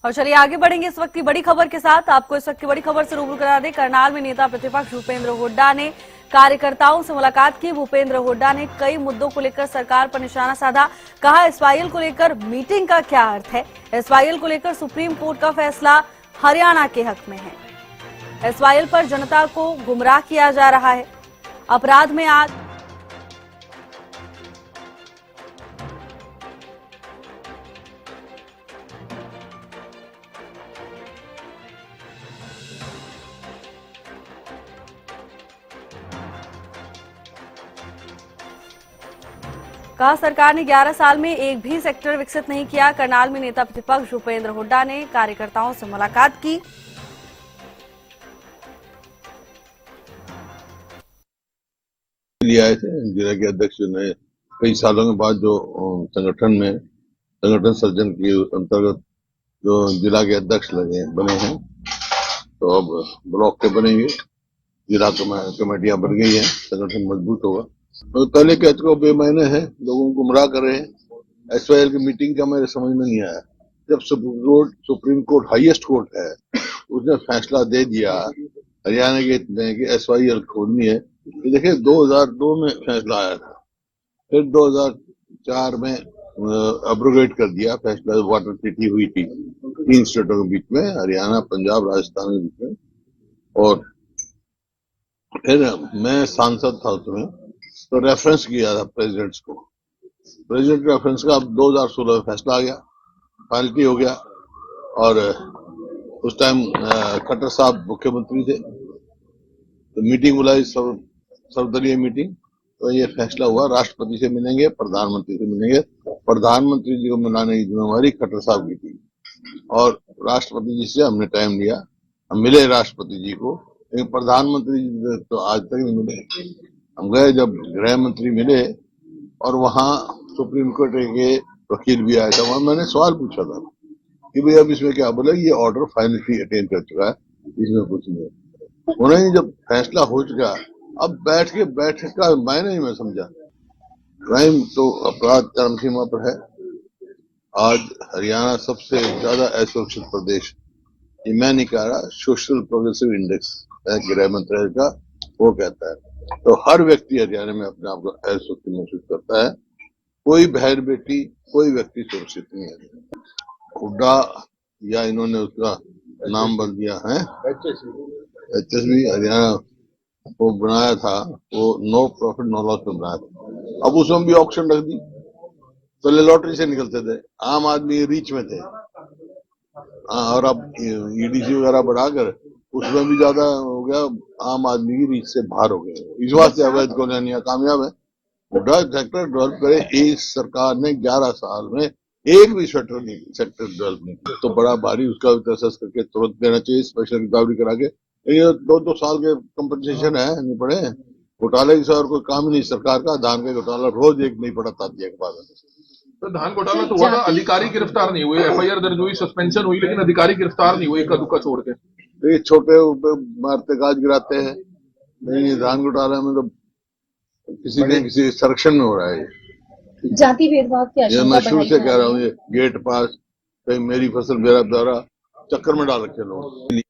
और चलिए आगे बढ़ेंगे इस वक्त की बड़ी खबर के साथ। आपको इस वक्त की बड़ी खबर से रूबरू करा दें। करनाल में नेता प्रतिपक्ष भूपेंद्र हुड्डा ने कार्यकर्ताओं से मुलाकात की। भूपेंद्र हुड्डा ने कई मुद्दों को लेकर सरकार पर निशाना साधा। कहा एसवाईएल को लेकर मीटिंग का क्या अर्थ है। एसवाईएल को लेकर सुप्रीम कोर्ट का फैसला हरियाणा के हक में है। एसवाईएल पर जनता को गुमराह किया जा रहा है। अपराध में आज कहा सरकार ने 11 साल में एक भी सेक्टर विकसित नहीं किया। करनाल में नेता प्रतिपक्ष भूपेंद्र हुड्डा ने कार्यकर्ताओं से मुलाकात की। लिए आए थे जिला के अध्यक्ष ने कई सालों के बाद जो संगठन सर्जन के अंतर्गत जो जिला के अध्यक्ष बने हैं, तो अब ब्लॉक के बनेंगे, जिला कमेटियां बन गई है, संगठन मजबूत होगा। तो पहले के को बेमायने हैं, लोगों को गुमराह कर रहे हैं। एसवाईएल की मीटिंग का मेरे समझ में नहीं आया। जब सुप्रीम कोर्ट हाईएस्ट कोर्ट है, उसने फैसला दे दिया हरियाणा के कि एसवाईएल खोलनी है। देखिए 2002 में फैसला आया था, फिर 2004 में अब्रोगेट कर दिया फैसला। वाटर ट्रीटी हुई थी 3 स्टेटों के बीच में, हरियाणा, पंजाब, राजस्थान के बीच में। और फिर मैं सांसद था उसमें, तो रेफरेंस किया था प्रेसिडेंट्स को। प्रेसिडेंट रेफरेंस का अब 2016 में फैसला आ गया, फाइनलिटी हो गया। और उस टाइम खट्टर साहब मुख्यमंत्री थे, तो मीटिंग बुलाई, सर्वदलीय मीटिंग। तो ये फैसला हुआ राष्ट्रपति से मिलेंगे, प्रधानमंत्री से मिलेंगे। प्रधानमंत्री जी को मिलाने की जिम्मेवारी खट्टर साहब की थी, और राष्ट्रपति जी से हमने टाइम लिया, हम मिले राष्ट्रपति जी को, लेकिन प्रधानमंत्री जी तो आज तक नहीं मिले। हम गए, जब गृह मंत्री मिले, और वहां सुप्रीम कोर्ट के वकील भी आया था, वहां मैंने सवाल पूछा था कि भाई अब इसमें क्या बोला, ये ऑर्डर फाइनली अटेन कर चुका है, इसमें कुछ नहीं है। उन्हें जब फैसला हो चुका, अब बैठ का मायने ही मैं समझा। क्राइम तो अपराध चरम सीमा पर है। आज हरियाणा सबसे ज्यादा असुरक्षित प्रदेश, ये मैं नहीं कह रहा, सोशल प्रोग्रेसिव इंडेक्स गृह मंत्रालय का वो कहता है। तो हर व्यक्ति हरियाणा में अपने आप को असुरक्षित महसूस करता है। कोई बहन बेटी, कोई व्यक्ति सुरक्षित नहीं है। हुड्डा या इन्होंने उसका नाम बदल दिया है, HSB हरियाणा वो बनाया था, वो नो प्रॉफिट नो लॉस में बनाया था। अब उसमें भी ऑक्शन रख दी। पहले लॉटरी से निकलते थे, आम आदमी रीच में थे, और अब EDC वगैरह बढ़ाकर उसमें भी ज्यादा हो गया, आम आदमी की रीच से बाहर हो गए। इस बात से अवैध कॉलोनियां कामयाब है। हुड्डा सेक्टर डेवलप करे, इस सरकार ने 11 साल में एक भी सेक्टर डेवलप नहीं किया, तो बड़ा भारी उसका तहस करके तुरंत देना चाहिए, स्पेशल रिकवरी करा के। ये 2-2 साल के कंपनसेशन है, नहीं पड़े घोटाले की और कोई काम ही नहीं सरकार का। धान का घोटाला रोज एक नहीं पड़ा तातिया के बाद। तो धान घोटाला तो हुआ था, अधिकारी गिरफ्तार नहीं हुए, FIR दर्ज हुई, सस्पेंशन हुई, लेकिन अधिकारी गिरफ्तार नहीं हुए, इक्का दुक्का छोड़ के। ये छोटे मारते गाज गिराते हैं। नहीं, धान घोटाला में तो किसी न किसी संरक्षण में हो रहा है। जाति भेदभाव की आशंका मैं शुरू से कह रहा हूँ, ये गेट पास, कहीं मेरी फसल मेरा दौरा, चक्कर में डाल रखे लोग।